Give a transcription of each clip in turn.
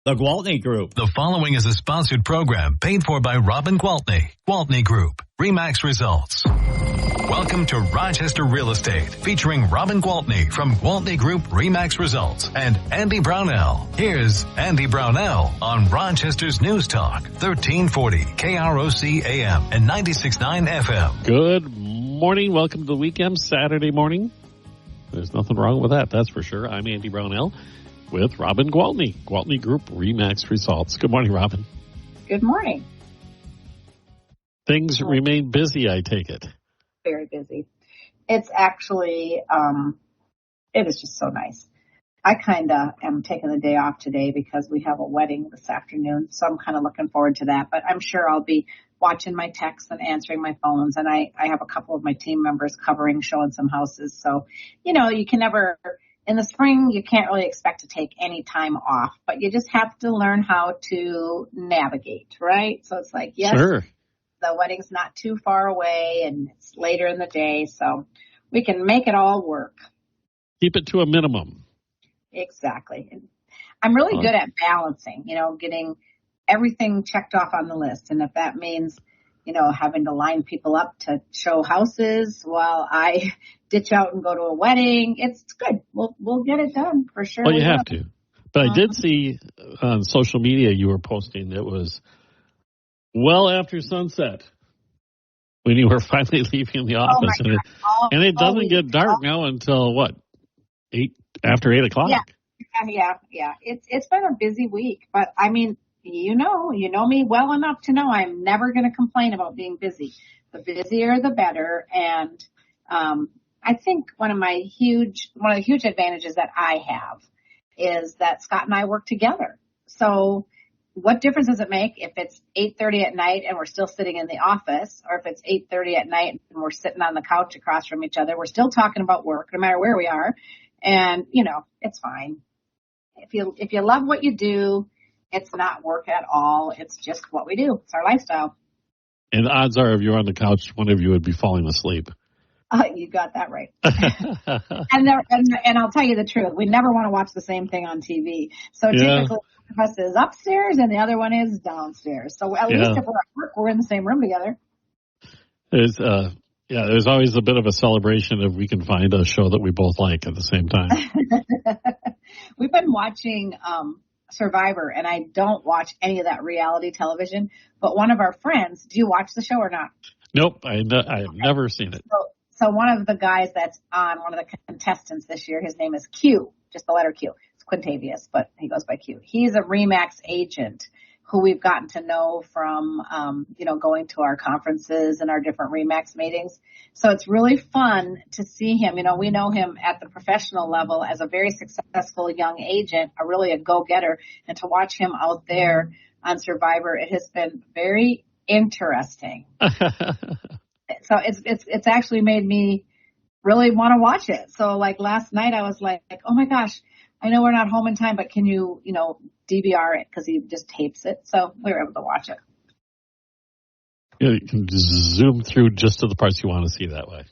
The Gwaltney Group. The following is a sponsored program paid for by Robin Gwaltney. Gwaltney Group, RE/MAX Results. Welcome to Rochester Real Estate, featuring Robin Gwaltney from Gwaltney Group RE/MAX Results and Andy Brownell. Here's Andy Brownell on Rochester's News Talk, 1340 KROC AM and 96.9 FM. Good morning. Welcome to the weekend, Saturday morning. There's nothing wrong with that, that's for sure. I'm Andy Brownell with Robin Gwaltney, Gwaltney Group RE/MAX Results. Good morning, Robin. Good morning. Things remain busy, I take it. Very busy. It's actually, it is just so nice. I kind of am taking the day off today because we have a wedding this afternoon, so I'm kind of looking forward to that. But I'm sure I'll be watching my texts and answering my phones, and I have a couple of my team members covering, showing some houses. So, you know, you can never... In the spring, you can't really expect to take any time off, but you just have to learn how to navigate, right? So it's like, yes, sure, the wedding's not too far away and it's later in the day, so we can make it all work. Keep it to a minimum. Exactly. And I'm really good at balancing, you know, getting everything checked off on the list. And if that means, you know, having to line people up to show houses while I ditch out and go to a wedding, it's good. We'll get it done for sure. Well, you have to. But I did see on social media you were posting it was well after sunset when you were finally leaving the office. And it doesn't get dark now until, what, after 8 o'clock? Yeah. It's been a busy week. But, I mean, you know me well enough to know I'm never going to complain about being busy. The busier, the better. And I think one of the huge advantages that I have is that Scott and I work together. So what difference does it make if it's 8:30 at night and we're still sitting in the office, or if it's 8:30 at night and we're sitting on the couch across from each other? We're still talking about work no matter where we are. And, you know, it's fine. If you love what you do, it's not work at all. It's just what we do. It's our lifestyle. And the odds are if you're on the couch, one of you would be falling asleep. You got that right. and I'll tell you the truth. We never want to watch the same thing on TV. So typically one of us is upstairs and the other one is downstairs. So at least if we're at work, we're in the same room together. There's always a bit of a celebration if we can find a show that we both like at the same time. We've been watching Survivor, and I don't watch any of that reality television. But one of our friends, do you watch the show or not? Nope, I have never seen it. So one of the guys that's on, one of the contestants this year, his name is Q, just the letter Q. It's Quintavious, but he goes by Q. He's a RE/MAX agent who we've gotten to know from, going to our conferences and our different RE/MAX meetings. So it's really fun to see him. You know, we know him at the professional level as a very successful young agent, a go-getter, and to watch him out there on Survivor, it has been very interesting. So it's actually made me really want to watch it. So like last night I was like, oh my gosh, I know we're not home in time, but can you, DVR it, because he just tapes it. So we were able to watch it. Yeah, you can zoom through just to the parts you want to see that way.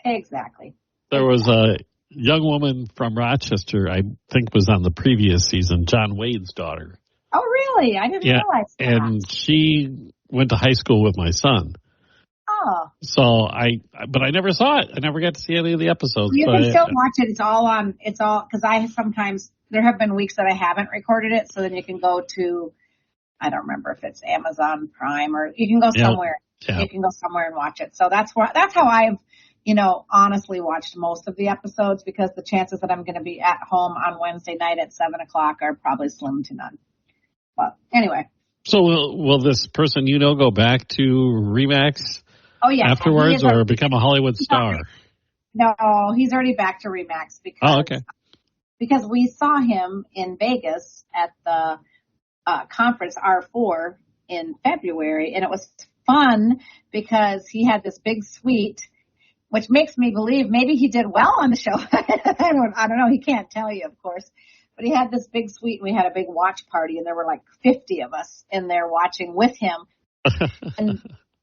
Exactly. There was a young woman from Rochester, I think was on the previous season, John Wade's daughter. Oh, really? I didn't realize that. And she went to high school with my son. Oh. So but I never saw it. I never got to see any of the episodes. You can still watch it. Because there have been weeks that I haven't recorded it. So then you can go to, I don't remember if it's Amazon Prime, or you can go somewhere. Yeah. You can go somewhere and watch it. So that's how I've, honestly watched most of the episodes, because the chances that I'm going to be at home on Wednesday night at 7:00 are probably slim to none. But anyway. So will this person, go back to RE/MAX? Oh, yeah. Afterwards, or become a Hollywood star? No, he's already back to RE/MAX because we saw him in Vegas at the conference R4 in February, and it was fun because he had this big suite, which makes me believe maybe he did well on the show. I don't know. He can't tell you, of course. But he had this big suite, and we had a big watch party, and there were like 50 of us in there watching with him. And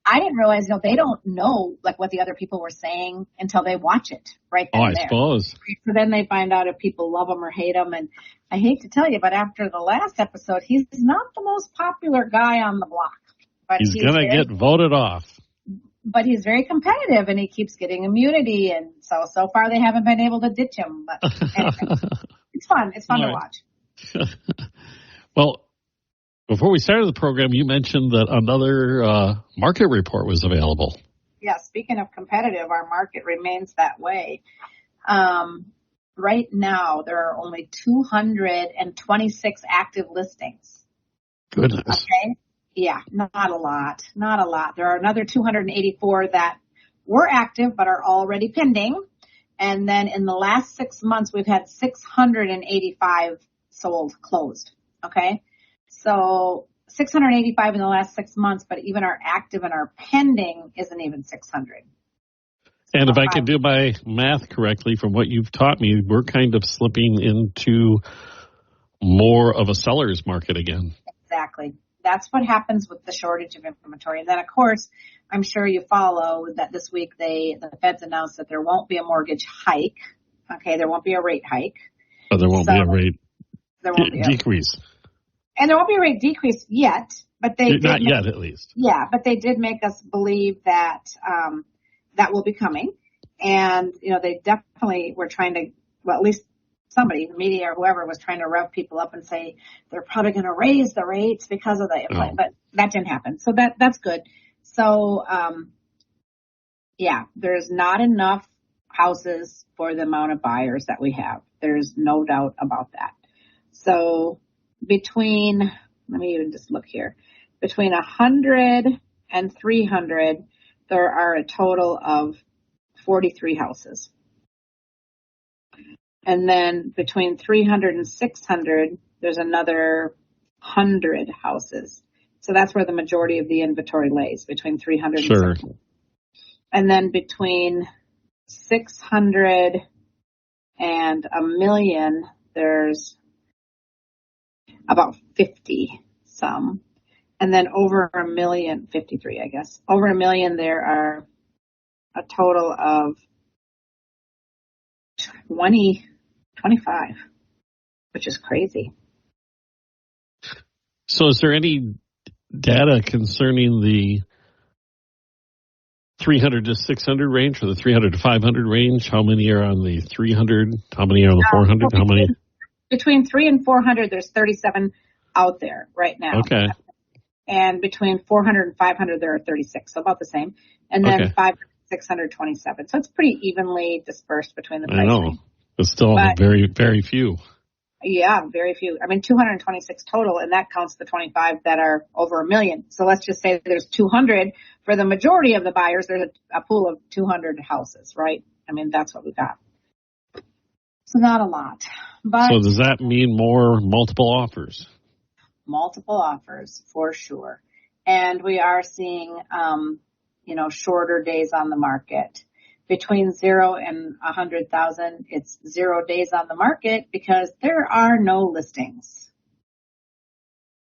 I didn't realize, they don't know like what the other people were saying until they watch it right then and there. Suppose. So then they find out if people love him or hate him. And I hate to tell you, but after the last episode, he's not the most popular guy on the block. But he's going to get voted off. But he's very competitive, and he keeps getting immunity. And so far they haven't been able to ditch him. But anyway, it's fun. It's fun to watch. Well, before we started the program, you mentioned that another market report was available. Yeah, speaking of competitive, our market remains that way. Right now, there are only 226 active listings. Goodness. Okay? Yeah, not a lot. Not a lot. There are another 284 that were active but are already pending. And then in the last 6 months, we've had 685 closed. Okay? So 685 in the last 6 months, but even our active and our pending isn't even 600. And if I can do my math correctly from what you've taught me, we're kind of slipping into more of a seller's market again. Exactly. That's what happens with the shortage of inventory. And then, of course, I'm sure you follow that this week the Feds announced that there won't be a mortgage hike. Okay, there won't be a rate hike. But there won't be a rate decrease. And there won't be a rate decrease yet, but they not yet, at least. Yeah, but they did make us believe that that will be coming, and they definitely were trying to. Well, at least somebody, the media or whoever, was trying to rev people up and say they're probably going to raise the rates because of the inflation, but that didn't happen. So that's good. So there's not enough houses for the amount of buyers that we have. There's no doubt about that. So let me even just look here, between 100 and 300, there are a total of 43 houses. And then between 300 and 600, there's another 100 houses. So that's where the majority of the inventory lays, between 300 and 600. And then between 600 and a million, there's about 50 some. And then over a million, 53, I guess. Over a million, there are a total of 25, which is crazy. So is there any data concerning the 300 to 600 range or the 300 to 500 range? How many are on the 300? How many are on the 400? How many? Between 3 and 400, there's 37 out there right now. Okay. And between 400 and 500, there are 36, so about the same. And then 500 627. So it's pretty evenly dispersed between the price. I know. It's still very, very few. Yeah, very few. I mean, 226 total, and that counts the 25 that are over a million. So let's just say there's 200 for the majority of the buyers. There's a pool of 200 houses, right? I mean, that's what we got. So not a lot. But so does that mean more multiple offers? Multiple offers, for sure. And we are seeing, shorter days on the market. Between 0 and 100,000, it's 0 days on the market because there are no listings.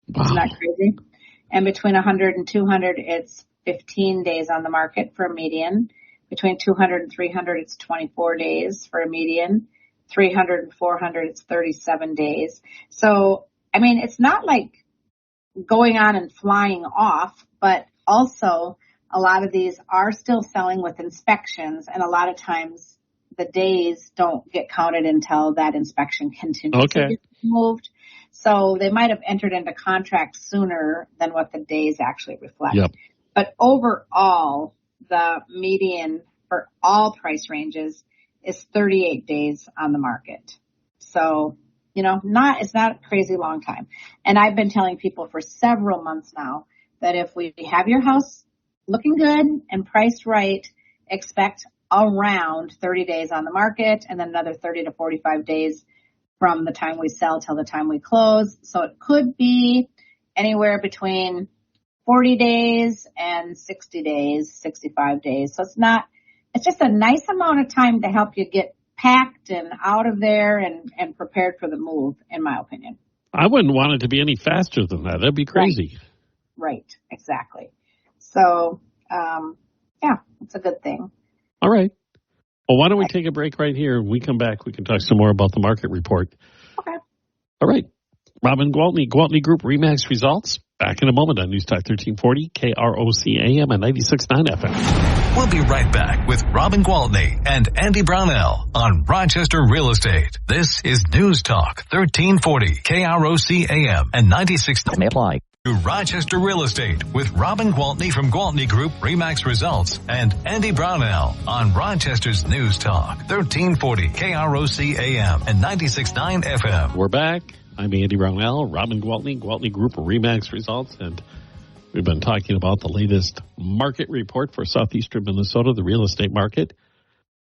Wow. Isn't that crazy? And between 100 and 200, it's 15 days on the market for a median. Between 200 and 300, it's 24 days for a median. 300 and 400, it's 37 days. So, I mean, it's not like going on and flying off, but also a lot of these are still selling with inspections, and a lot of times the days don't get counted until that inspection continues to get moved. So they might have entered into contract sooner than what the days actually reflect. Yep. But overall, the median for all price ranges is 38 days on the market. So, it's not a crazy long time. And I've been telling people for several months now that if we have your house looking good and priced right, expect around 30 days on the market and then another 30 to 45 days from the time we sell till the time we close. So it could be anywhere between 40 days and 60 days, 65 days. So it's just a nice amount of time to help you get packed and out of there and prepared for the move, in my opinion. I wouldn't want it to be any faster than that. That'd be crazy. Right. Exactly. So, yeah, it's a good thing. All right. Well, why don't we take a break right here? When we come back, we can talk some more about the market report. Okay. All right. Robin Gwaltney, Gwaltney Group RE/MAX results. Back in a moment on News Talk 1340, KROC AM and 96.9 FM. We'll be right back with Robin Gwaltney and Andy Brownell on Rochester Real Estate. This is News Talk 1340, KROC AM and 96.9 May apply. To Rochester Real Estate with Robin Gwaltney from Gwaltney Group-RE/MAX Results and Andy Brownell on Rochester's News Talk 1340, KROC AM and 96.9 FM. We're back. I'm Andy Brownell, Robin Gwaltney, Gwaltney Group-RE/MAX Results, and we've been talking about the latest market report for southeastern Minnesota, the real estate market.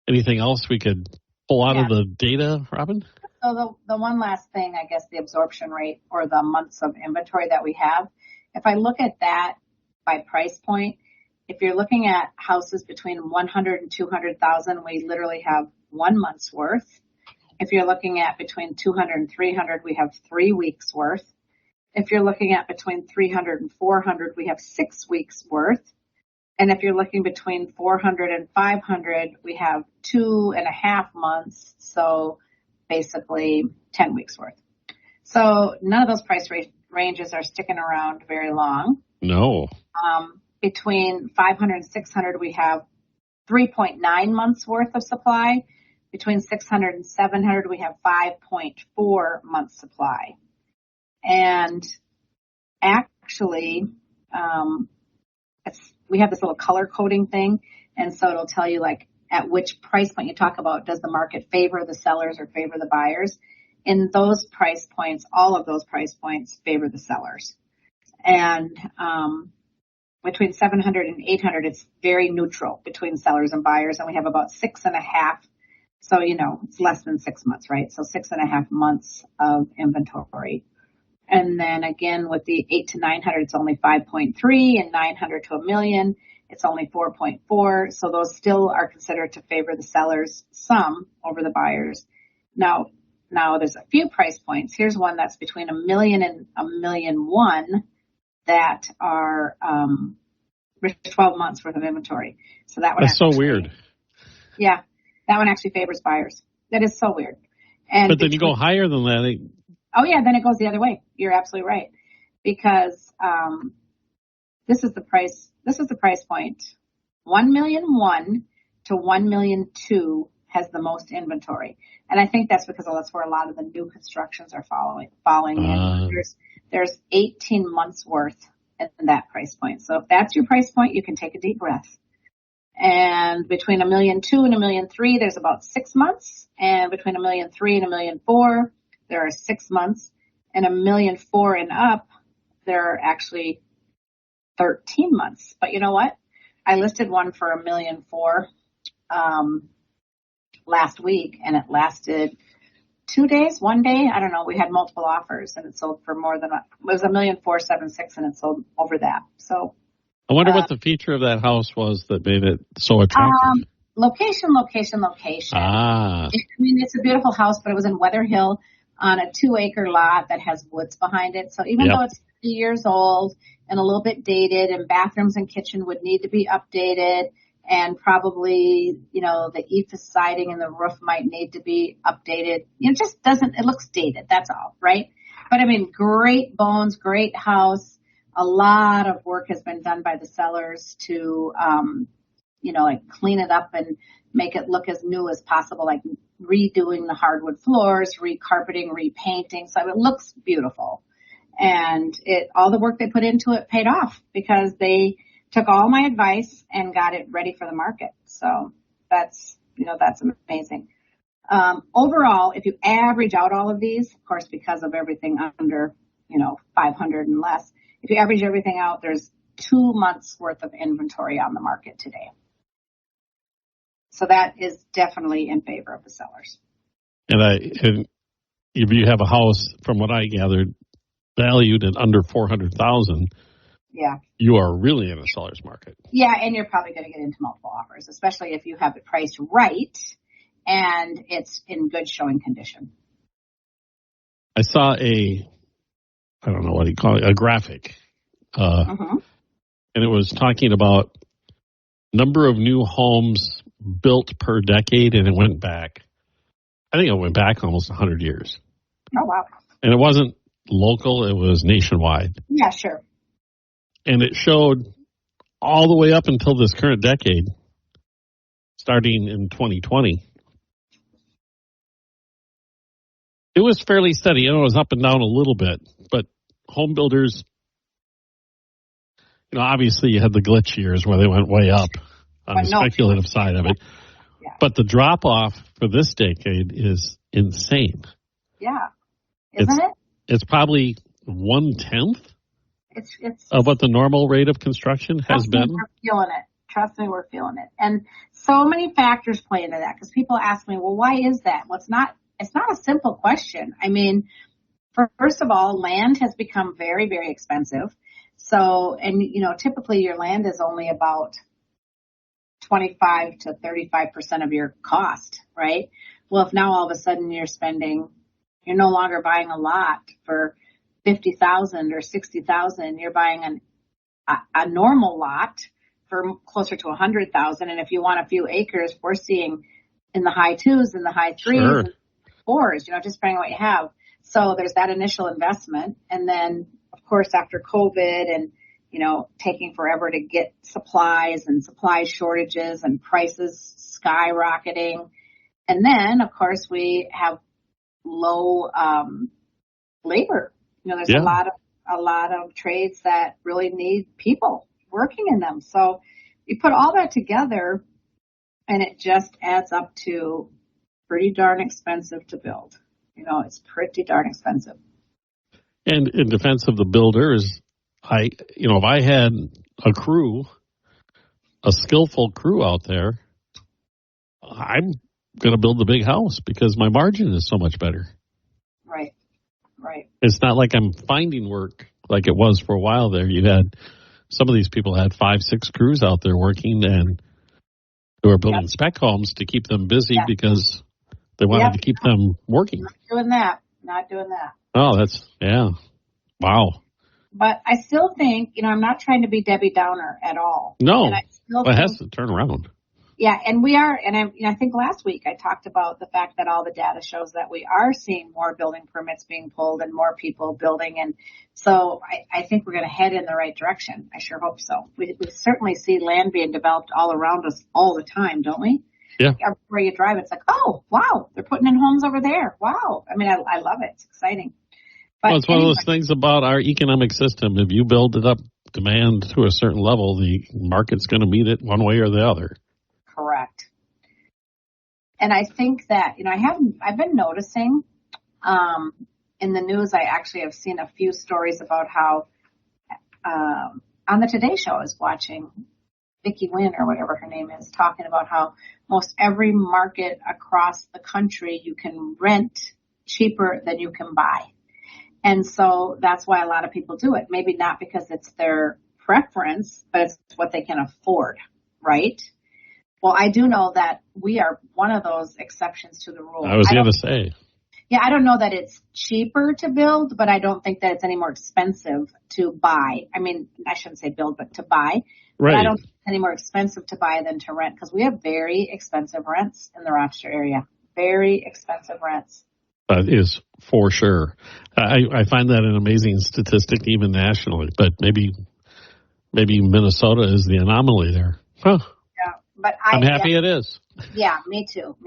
Anything else we could pull out of the data, Robin? So the one last thing, I guess, the absorption rate or the months of inventory that we have. If I look at that by price point, if you're looking at houses between 100 and 200,000, we literally have 1 month's worth. If you're looking at between 200 and 300, we have 3 weeks worth. If you're looking at between 300 and 400, we have 6 weeks worth. And if you're looking between 400 and 500, we have 2.5 months. So basically 10 weeks worth. So none of those price ranges are sticking around very long. No. Between 500 and 600, we have 3.9 months worth of supply. Between 600 and 700, we have 5.4 months supply. And actually, we have this little color coding thing. And so it'll tell you like at which price point you talk about, does the market favor the sellers or favor the buyers? In those price points, all of those price points favor the sellers. And between 700 and 800, it's very neutral between sellers and buyers. And we have about 6.5. So, it's less than 6 months, right? So 6.5 months of inventory. And then again, with the 8 to 900, it's only 5.3, and 900 to 1 million, it's only 4.4. So those still are considered to favor the sellers some over the buyers. Now there's a few price points. Here's one that's between 1 million and 1,000,001 that are 12 months worth of inventory. So that one. That's so weird. Yeah. That one actually favors buyers. That is so weird. But then you go higher than that. Oh, yeah, then it goes the other way. You're absolutely right. Because this is the price point. 1,000,001 to 1,000,002 has the most inventory. And I think that's because that's where a lot of the new constructions are falling in. There's 18 months worth in that price point. So if that's your price point, you can take a deep breath. And between 1,000,002 and 1,000,003, there's about 6 months. And between 1,000,003 and 1,000,004, there are 6 months. And 1,000,004 and up, there are actually 13 months. But you know what? I listed one for 1,000,004 last week, and it lasted 2 days, 1 day. I don't know. We had multiple offers, and it sold for more than it was 1,000,476, and it sold over that. So. I wonder what the feature of that house was that made it so attractive. Location. Ah. I mean, it's a beautiful house, but it was in Weather Hill on a 2-acre lot that has woods behind it. So even though it's 50 years old and a little bit dated, and bathrooms and kitchen would need to be updated, and probably, the EIFS siding and the roof might need to be updated. It just it looks dated. That's all, right? But I mean, great bones, great house. A lot of work has been done by the sellers to, clean it up and make it look as new as possible, like redoing the hardwood floors, recarpeting, repainting. So it looks beautiful. And all the work they put into it paid off because they took all my advice and got it ready for the market. So that's amazing. Overall, if you average out all of these, of course, because of everything under, 500 and less, if you average everything out, there's 2 months worth of inventory on the market today. So that is definitely in favor of the sellers. And if you have a house, from what I gathered, valued at under 400,000, yeah, you are really in a seller's market. Yeah, and you're probably going to get into multiple offers, especially if you have it priced right and it's in good showing condition. I saw I don't know what you call it, a graphic, and it was talking about number of new homes built per decade, and it went back. I think it went back almost 100 years. Oh, wow. And it wasn't local, it was nationwide. Yeah, sure. And it showed all the way up until this current decade, starting in 2020. It was fairly steady. It was up and down a little bit, but home builders, obviously you had the glitch years where they went way up on the speculative side of it. Yeah. But the drop off for this decade is insane. Yeah. Isn't it? It's probably 1/10 of what the normal rate of construction has been. We're feeling it. Trust me, we're feeling it. And so many factors play into that, because people ask me, well, why is that? Well, it's not a simple question. I mean, first of all, land has become very, very expensive. So, and typically your land is only about 25 to 35% of your cost, right? Well, if now all of a sudden you're no longer buying a lot for $50,000 or $60,000, you're buying a normal lot for closer to $100,000. And if you want a few acres, we're seeing in the high 2s and the high 3s sure. and 4s, just depending on what you have. So there's that initial investment. And then, of course, after COVID and, taking forever to get supplies and supply shortages and prices skyrocketing. And then, of course, we have low labor. There's a lot of trades that really need people working in them. So you put all that together, and it just adds up to pretty darn expensive to build. It's pretty darn expensive. And in defense of the builders, if I had a skillful crew out there, I'm going to build the big house because my margin is so much better. Right. It's not like I'm finding work like it was for a while there. Some of these people had 5-6 crews out there working, and who were building spec homes to keep them busy because they wanted to keep them working. Not doing that. Oh, wow. But I still think, I'm not trying to be Debbie Downer at all. No, it has to turn around. Yeah, and we are, and I think last week I talked about the fact that all the data shows that we are seeing more building permits being pulled and more people building. And so I think we're going to head in the right direction. I sure hope so. We certainly see land being developed all around us all the time, don't we? Yeah. Everywhere you drive, it's like, oh, wow, they're putting in homes over there. Wow. I mean, I love it. It's exciting. But it's one of those things about our economic system. If you build it up demand to a certain level, the market's going to meet it one way or the other. Correct. And I think that, I've been noticing in the news, I actually have seen a few stories about how on the Today Show I was watching Vicki Wynn or whatever her name is, talking about how most every market across the country you can rent cheaper than you can buy. And so that's why a lot of people do it. Maybe not because it's their preference, but it's what they can afford, right? Well, I do know that we are one of those exceptions to the rule. I was going to say. Yeah, I don't know that it's cheaper to build, but I don't think that it's any more expensive to buy. I mean, I shouldn't say build, but to buy. Right. But I don't think it's any more expensive to buy than to rent, because we have very expensive rents in the Rochester area. Very expensive rents. That is for sure. I find that an amazing statistic, even nationally. But maybe Minnesota is the anomaly there. Huh. Yeah, but I'm happy it is. Yeah, me too.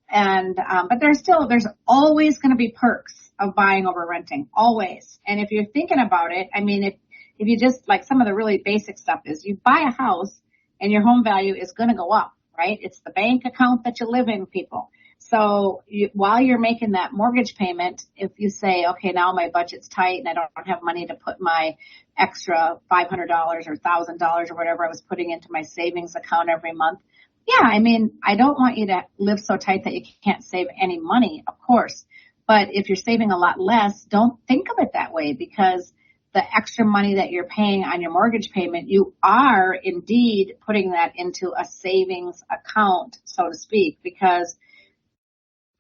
And but there's always going to be perks of buying over renting, always. And if you're thinking about it, I mean, if you just, like, some of the really basic stuff is you buy a house and your home value is going to go up, right? It's the bank account that you live in, people. So while you're making that mortgage payment, if you say, okay, now my budget's tight and I don't have money to put my extra $500 or $1,000 or whatever I was putting into my savings account every month. Yeah, I mean, I don't want you to live so tight that you can't save any money, of course. But if you're saving a lot less, don't think of it that way, because the extra money that you're paying on your mortgage payment, you are indeed putting that into a savings account, so to speak, because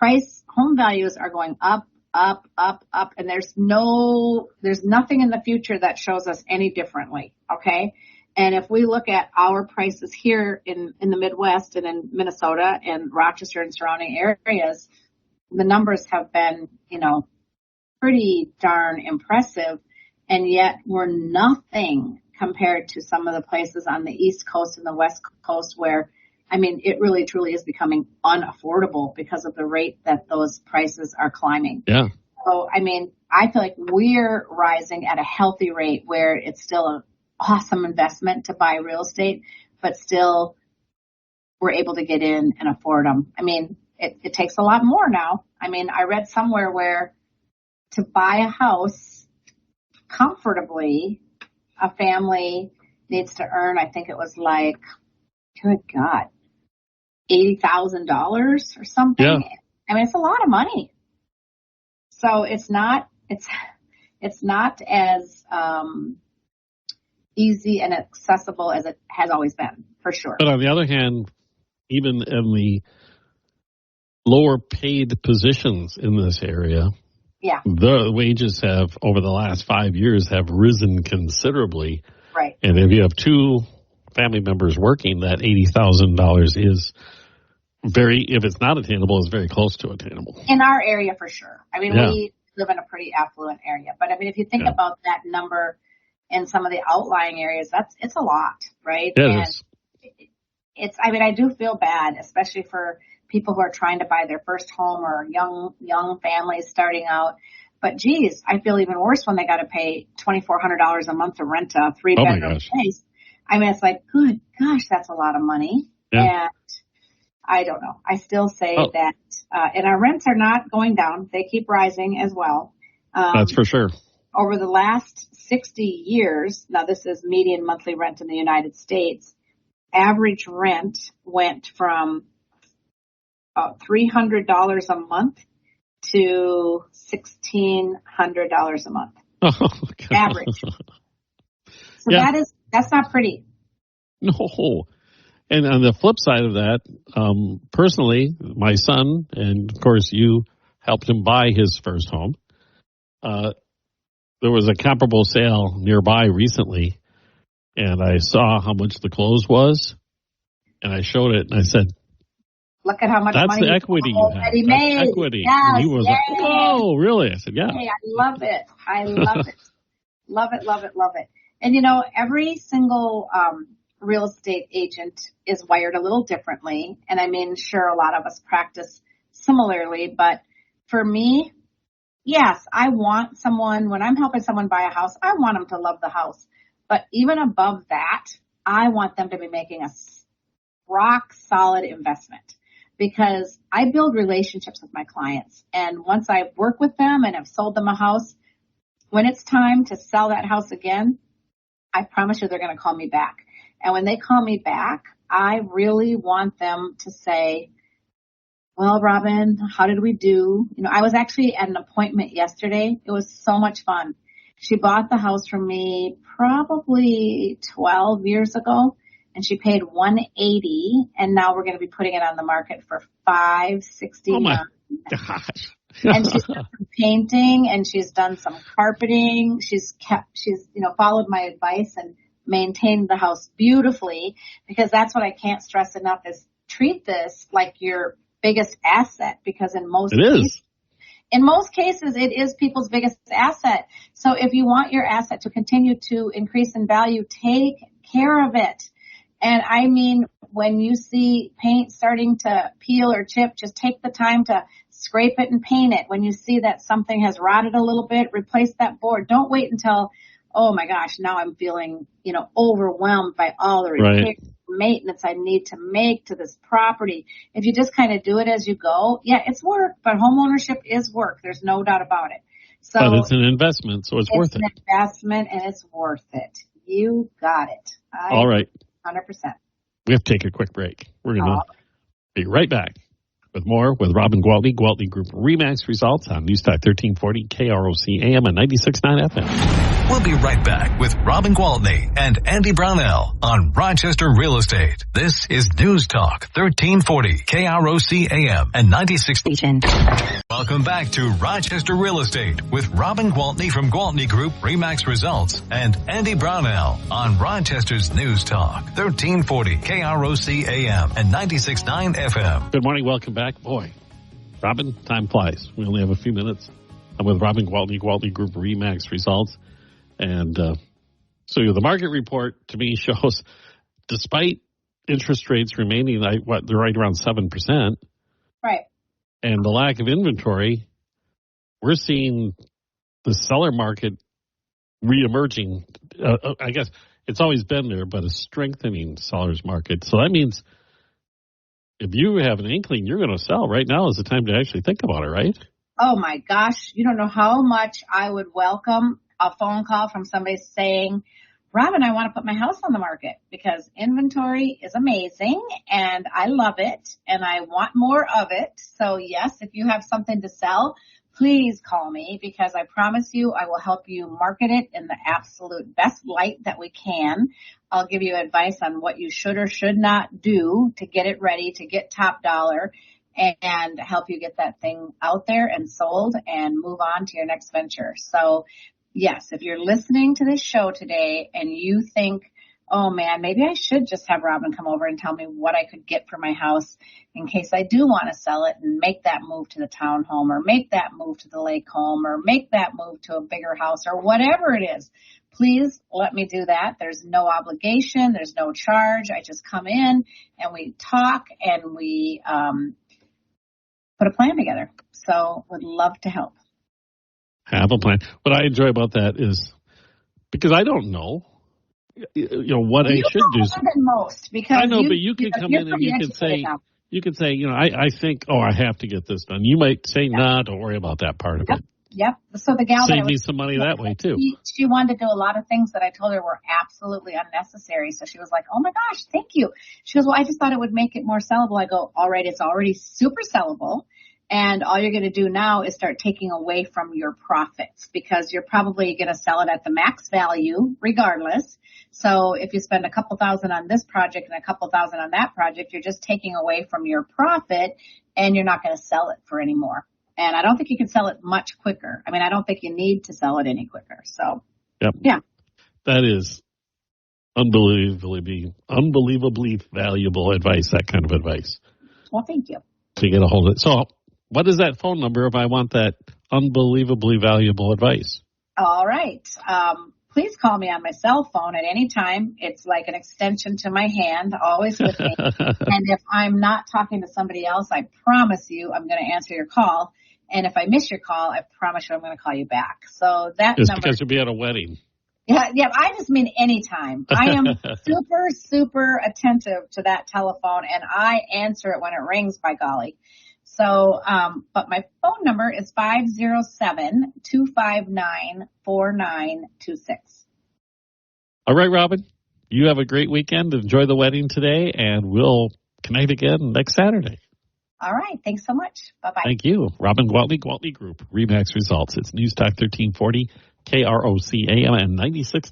home values are going up, and there's nothing in the future that shows us any differently, okay? And if we look at our prices here in the Midwest and in Minnesota and Rochester and surrounding areas, the numbers have been, pretty darn impressive. And yet we're nothing compared to some of the places on the East Coast and the West Coast where, it really truly is becoming unaffordable because of the rate that those prices are climbing. Yeah. So, I feel like we're rising at a healthy rate where it's still an awesome investment to buy real estate, but still we're able to get in and afford them. It takes a lot more now. I read somewhere where to buy a house comfortably, a family needs to earn, I think it was like, good God, $80,000 or something. Yeah. It's a lot of money. So it's not as easy and accessible as it has always been, for sure. But on the other hand, even in the lower paid positions in this area, yeah, the wages have, over the last 5 years, have risen considerably. Right. And if you have two family members working, that $80,000 is if it's not attainable, is very close to attainable. In our area, for sure. Yeah. We live in a pretty affluent area. But if you think about that number in some of the outlying areas, it's a lot, right? Yeah, I do feel bad, especially for people who are trying to buy their first home or young families starting out. But geez, I feel even worse when they got to pay $2,400 a month to rent a 3-bedroom place. It's like, good gosh, that's a lot of money. Yeah. And I don't know. I still say that, and our rents are not going down. They keep rising as well. That's for sure. Over the last 60 years, now this is median monthly rent in the United States, average rent went from $300 a month to $1,600 a month. Oh, average. So that's not pretty. No. And on the flip side of that, personally, my son, and of course you helped him buy his first home. There was a comparable sale nearby recently, and I saw how much the close was, and I showed it, and I said, look at how much that's money the equity you have. That's equity. Yes, and he was like, oh, really? I said, yeah. Hey, I love it. I love it. Love it, love it, love it. And, every single real estate agent is wired a little differently. And sure, a lot of us practice similarly. But for me, yes, I want someone, when I'm helping someone buy a house, I want them to love the house. But even above that, I want them to be making a rock solid investment, because I build relationships with my clients. And once I work with them and have sold them a house, when it's time to sell that house again, I promise you they're going to call me back. And when they call me back, I really want them to say, well, Robin, how did we do? I was actually at an appointment yesterday. It was so much fun. She bought the house from me probably 12 years ago, and she paid $180, and now we're going to be putting it on the market for $569. Oh my gosh. And she's done some painting, and she's done some carpeting. She's followed my advice and maintained the house beautifully, because that's what I can't stress enough is treat this like your biggest asset, because in most cases, it is people's biggest asset. So if you want your asset to continue to increase in value, take care of it. And when you see paint starting to peel or chip, just take the time to scrape it and paint it. When you see that something has rotted a little bit, replace that board. Don't wait until, oh my gosh, now I'm feeling, overwhelmed by all the repairs, maintenance I need to make to this property. If you just kind of do it as you go, yeah, it's work, but homeownership is work. There's no doubt about it. So but it's an investment, so it's worth it. It's an investment, and it's worth it. You got it. All right. 100%. We have to take a quick break. We're going to be right back with more with Robin Gwaltney, Gwaltney Group RE/MAX results on Newstalk 1340 KROC AM and 96.9 FM. We'll be right back with Robin Gwaltney and Andy Brownell on Rochester Real Estate. This is News Talk 1340 KROC AM and 96 station. Welcome back to Rochester Real Estate with Robin Gwaltney from Gwaltney Group-RE Results and Andy Brownell on Rochester's News Talk 1340 KROC AM and 96.9 FM. Good morning. Welcome back. Boy, Robin, time flies. We only have a few minutes. I'm with Robin Gwaltney, Gwaltney Group-RE Results. And so the market report to me shows, despite interest rates remaining, they're right around 7%. Right. And the lack of inventory, we're seeing the seller market reemerging. I guess it's always been there, but a strengthening seller's market. So that means if you have an inkling you're going to sell, right now is the time to actually think about it, right? Oh, my gosh. You don't know how much I would welcome a phone call from somebody saying, Robin, I want to put my house on the market because inventory is amazing and I love it and I want more of it. So yes, if you have something to sell, please call me because I promise you I will help you market it in the absolute best light that we can. I'll give you advice on what you should or should not do to get it ready, to get top dollar, and help you get that thing out there and sold and move on to your next venture. So yes, if you're listening to this show today and you think, oh man, maybe I should just have Robin come over and tell me what I could get for my house in case I do want to sell it and make that move to the townhome or make that move to the lake home or make that move to a bigger house or whatever it is, please let me do that. There's no obligation. There's no charge. I just come in and we talk and we put a plan together. So would love to help. Have a plan. What I enjoy about that is because I don't know, what I should do. More than most, because I know, but you could come in and you could say, I think, I have to get this done. You might say, nah, don't worry about that part of it. Yep. So the gal save me some money that way too. She wanted to do a lot of things that I told her were absolutely unnecessary. So she was like, oh my gosh, thank you. She goes, well, I just thought it would make it more sellable. I go, all right, it's already super sellable. And all you're going to do now is start taking away from your profits because you're probably going to sell it at the max value regardless. So if you spend a couple thousand on this project and a couple thousand on that project, you're just taking away from your profit and you're not going to sell it for any more. And I don't think you can sell it much quicker. I mean, I don't think you need to sell it any quicker. So, yep. Yeah. That is unbelievably valuable advice, that kind of advice. Well, thank you. To get a hold of it. So, what is that phone number if I want that unbelievably valuable advice? All right. Please call me on my cell phone at any time. It's like an extension to my hand, always with me. And if I'm not talking to somebody else, I promise you I'm going to answer your call. And if I miss your call, I promise you I'm going to call you back. So that just number, because you'll be at a wedding. Yeah. I just mean anytime. I am super, super attentive to that telephone, and I answer it when it rings, by golly. So, but my phone number is 507-259-4926. All right, Robin. You have a great weekend. Enjoy the wedding today, and we'll connect again next Saturday. All right. Thanks so much. Bye-bye. Thank you. Robin Gwaltney, Gwaltney Group, RE Results. It's News Talk 1340, KROC AM and 96.